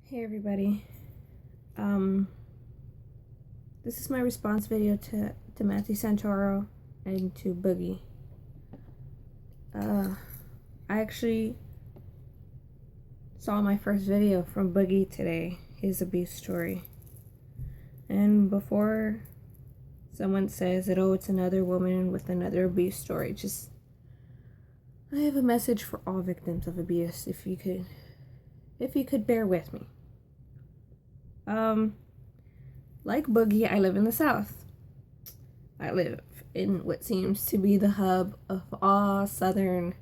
Hey everybody. Um this is my response video to Matthew Santoro and to Boogie. I actually saw my first video from Boogie today, his abuse story. And before someone says that, oh, it's another woman with another abuse story, I have a message for all victims of abuse, if you could bear with me. Like Boogie, I live in the South. I live in what seems to be the hub of all Southern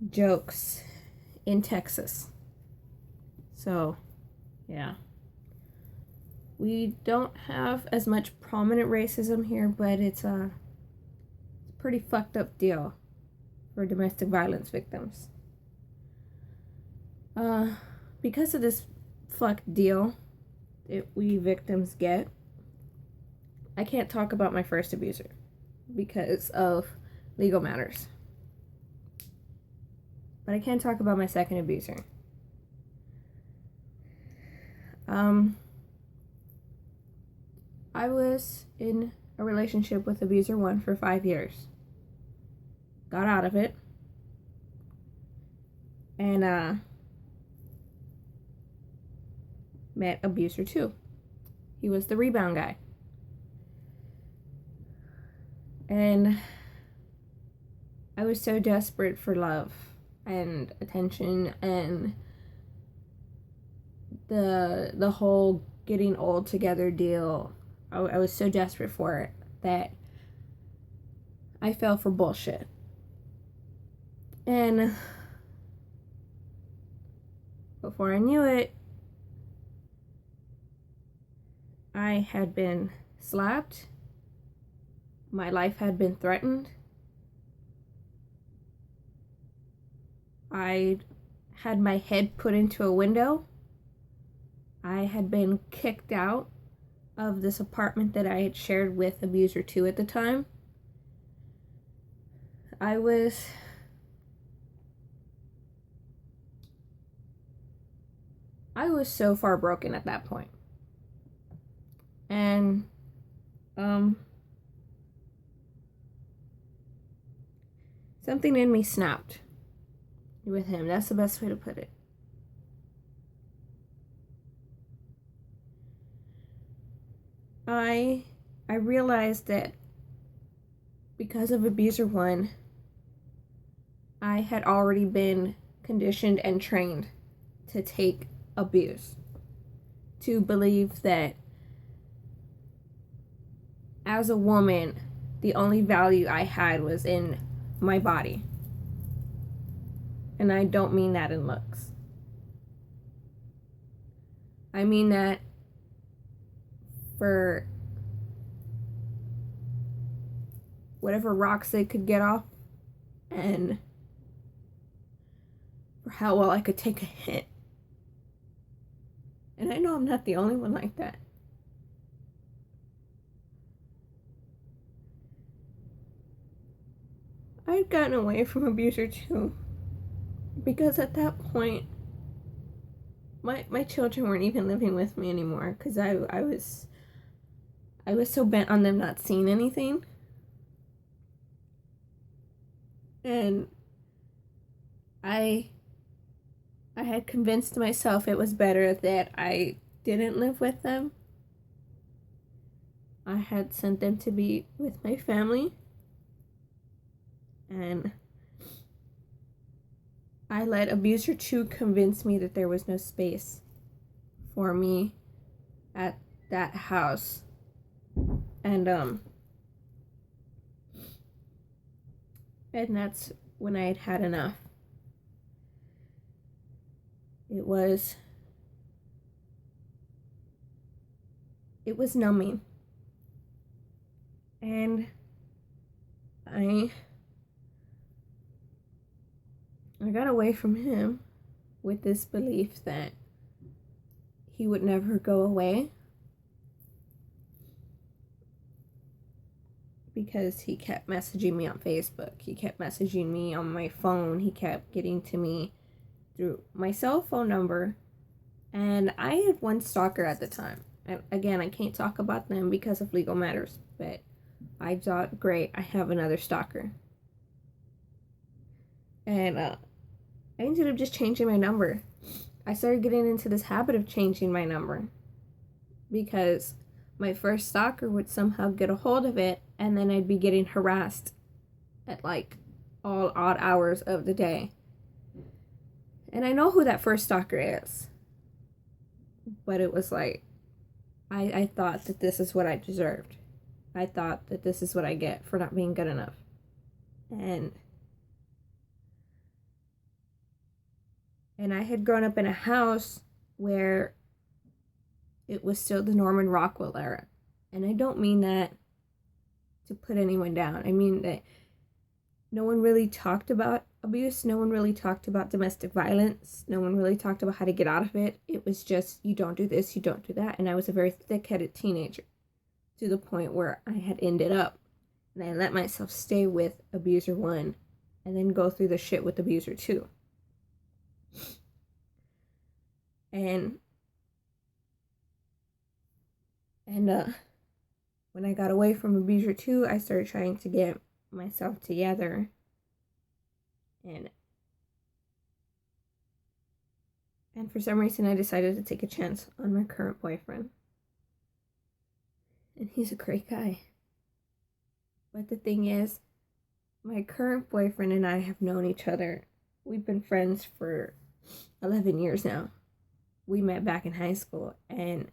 jokes in Texas. So, yeah. We don't have as much prominent racism here, but it's a pretty fucked up deal for domestic violence victims. Because of this fucked deal that we victims get, I can't talk about my first abuser because of legal matters. But I can talk about my second abuser. I was in a relationship with abuser 1 for 5 years. Got out of it. And met abuser 2. He was the rebound guy. And I was so desperate for love and attention and the whole getting old together deal. I was so desperate for it that I fell for bullshit. And before I knew it, I had been slapped. My life had been threatened. I had my head put into a window. I had been kicked out of this apartment that I had shared with abuser 2 at the time. I was so far broken at that point. And something in me snapped with him. That's the best way to put it. I realized that because of abuser 1, I had already been conditioned and trained to take abuse, to believe that as a woman, the only value I had was in my body. And I don't mean that in looks. I mean that for whatever rocks they could get off, and for how well I could take a hit. And I know I'm not the only one like that. I had gotten away from abuser 2 because at that point my children weren't even living with me anymore, because I was so bent on them not seeing anything. And I had convinced myself it was better that I didn't live with them. I had sent them to be with my family. And I let abuser 2 convince me that there was no space for me at that house. And that's when I had had enough. It was numbing. And I got away from him with this belief that he would never go away, because he kept messaging me on Facebook. He kept messaging me on my phone. He kept getting to me through my cell phone number And I had one stalker at the time. And again, I can't talk about them because of legal matters, but I thought, great, I have another stalker. And I ended up just changing my number. I started getting into this habit of changing my number because my first stalker would somehow get a hold of it, and then I'd be getting harassed at like all odd hours of the day. And I know who that first stalker is, but it was like, I thought that this is what I deserved. I thought that this is what I get for not being good enough. And I had grown up in a house where it was still the Norman Rockwell era. And I don't mean that to put anyone down. I mean that no one really talked about abuse. No one really talked about domestic violence. No one really talked about how to get out of it. It was just, you don't do this, you don't do that. And I was a very thick-headed teenager to the point where I had ended up, and I let myself stay with abuser 1 and then go through the shit with abuser 2. And when I got away from abuser 2, I started trying to get myself together. And for some reason, I decided to take a chance on my current boyfriend. And he's a great guy. But the thing is, my current boyfriend and I have known each other. We've been friends for 11 years now. We met back in high school, and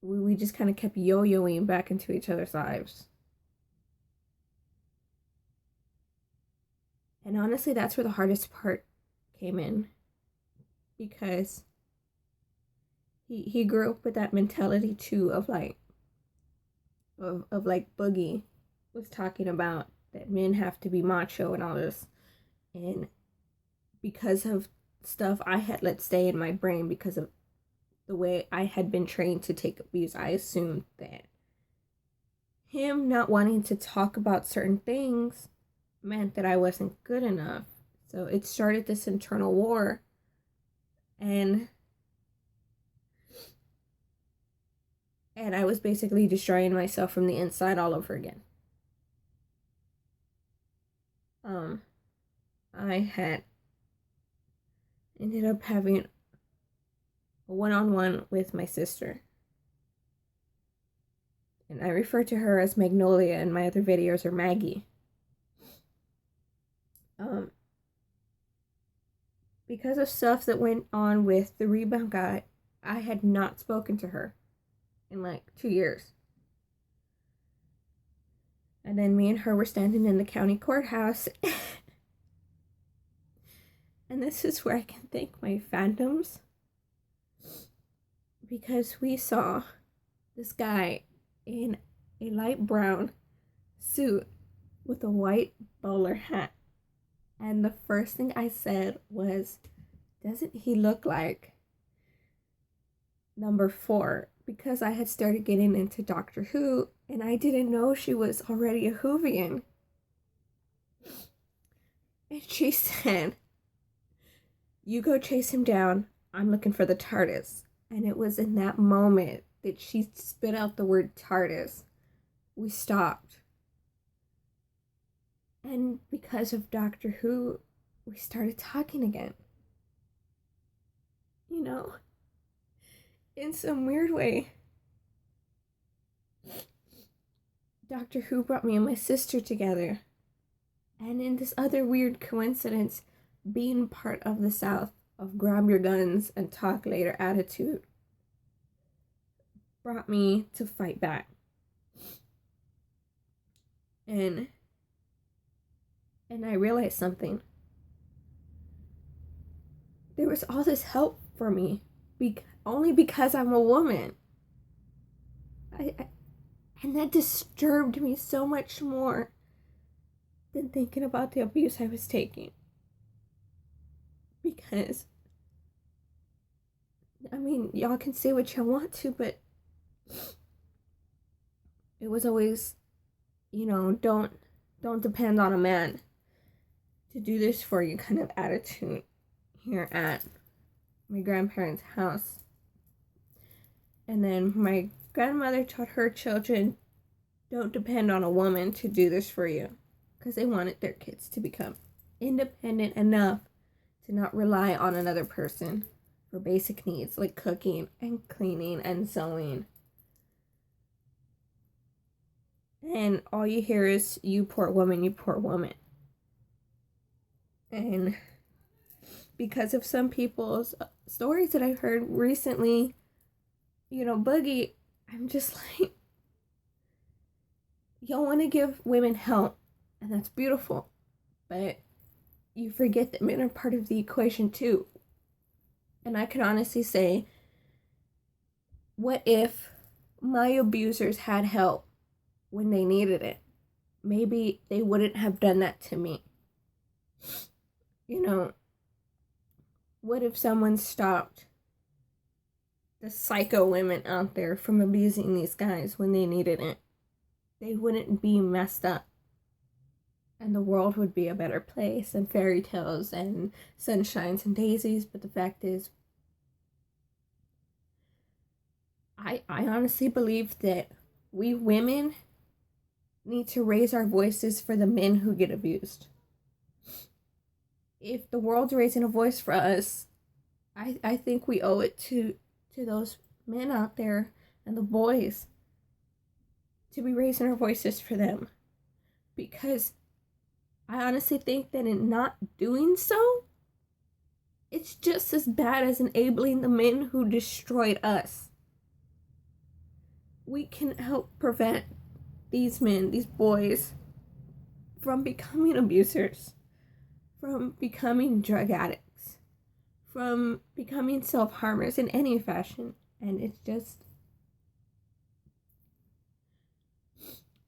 we just kind of kept yo-yoing back into each other's lives. And honestly, that's where the hardest part came in, because he grew up with that mentality too of like Boogie was talking about, that men have to be macho and all this. And because of stuff I had let stay in my brain because of the way I had been trained to take abuse, I assumed that him not wanting to talk about certain things meant that I wasn't good enough. So it started this internal war, and I was basically destroying myself from the inside all over again. I had ended up having a one-on-one with my sister. And I refer to her as Magnolia in my other videos, or Maggie. Because of stuff that went on with the rebound guy, I had not spoken to her in like 2 years. And then me and her were standing in the county courthouse. And this is where I can thank my fandoms, because we saw this guy in a light brown suit with a white bowler hat. And the first thing I said was, doesn't he look like number 4? Because I had started getting into Doctor Who, and I didn't know she was already a Whovian. And she said, you go chase him down, I'm looking for the TARDIS. And it was in that moment that she spit out the word TARDIS. We stopped. And because of Doctor Who, we started talking again. You know, in some weird way, Doctor Who brought me and my sister together. And in this other weird coincidence, being part of the South of grab your guns and talk later attitude brought me to fight back. And I realized something. There was all this help for me, only because I'm a woman. And that disturbed me so much more than thinking about the abuse I was taking. Because, I mean, y'all can say what y'all want to, but it was always, you know, don't depend on a man to do this for you kind of attitude here at my grandparents' house. And then my grandmother taught her children, don't depend on a woman to do this for you, because they wanted their kids to become independent enough to not rely on another person for basic needs like cooking and cleaning and sewing. And all you hear is, you poor woman, you poor woman. And because of some people's stories that I've heard recently, Boogie, I'm just like, y'all want to give women help, and that's beautiful, but you forget that men are part of the equation too. And I can honestly say, what if my abusers had help when they needed it? Maybe they wouldn't have done that to me. What if someone stopped the psycho women out there from abusing these guys when they needed it? They wouldn't be messed up. And the world would be a better place, and fairy tales and sunshines and daisies. But the fact is, I honestly believe that we women need to raise our voices for the men who get abused. If the world's raising a voice for us, I think we owe it to those men out there and the boys to be raising our voices for them. Because I honestly think that in not doing so, it's just as bad as enabling the men who destroyed us. We can help prevent these men, these boys, from becoming abusers, from becoming drug addicts, from becoming self-harmers in any fashion. And it's just...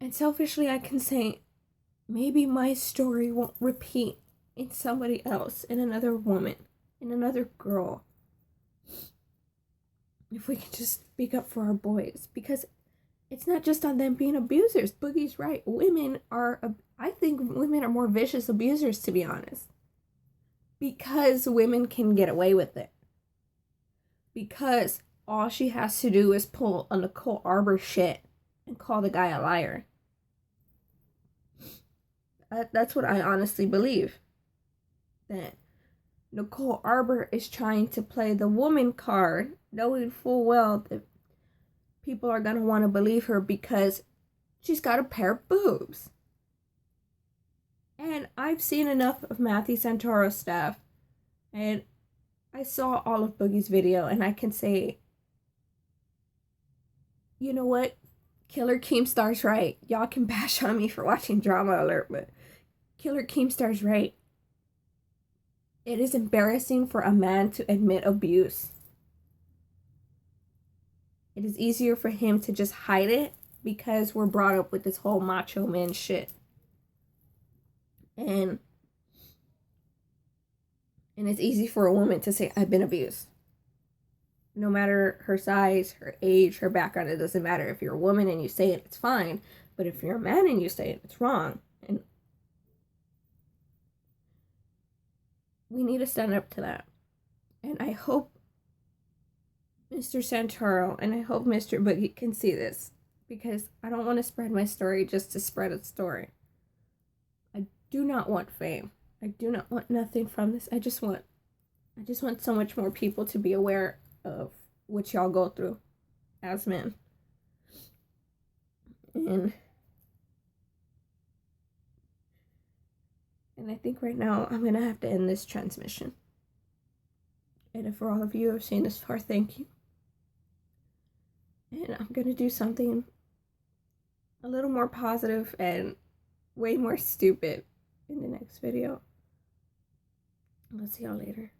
And selfishly, I can say, maybe my story won't repeat in somebody else, in another woman, in another girl. If we can just speak up for our boys. Because it's not just on them being abusers. Boogie's right. I think women are more vicious abusers, to be honest. Because women can get away with it. Because all she has to do is pull a Nicole Arbor shit and call the guy a liar. That's what I honestly believe. That Nicole Arbor is trying to play the woman card, knowing full well that people are going to want to believe her because she's got a pair of boobs. And I've seen enough of Matthew Santoro's stuff, and I saw all of Boogie's video, and I can say, you know what? Killer Keemstar's right. Y'all can bash on me for watching Drama Alert, but Killer Keemstar's right. It is embarrassing for a man to admit abuse. It is easier for him to just hide it because we're brought up with this whole macho man shit. And it's easy for a woman to say, I've been abused. No matter her size, her age, her background, it doesn't matter. If you're a woman and you say it, it's fine. But if you're a man and you say it, it's wrong. And we need to stand up to that. And I hope Mr. Santoro and I hope Mr. Boogie can see this. Because I don't want to spread my story just to spread a story. I do not want fame. I do not want nothing from this. I just want so much more people to be aware of what y'all go through as men. And I think right now I'm going to have to end this transmission. And if for all of you who have seen this far, thank you. And I'm going to do something a little more positive and way more stupid in the next video. I'll see y'all later.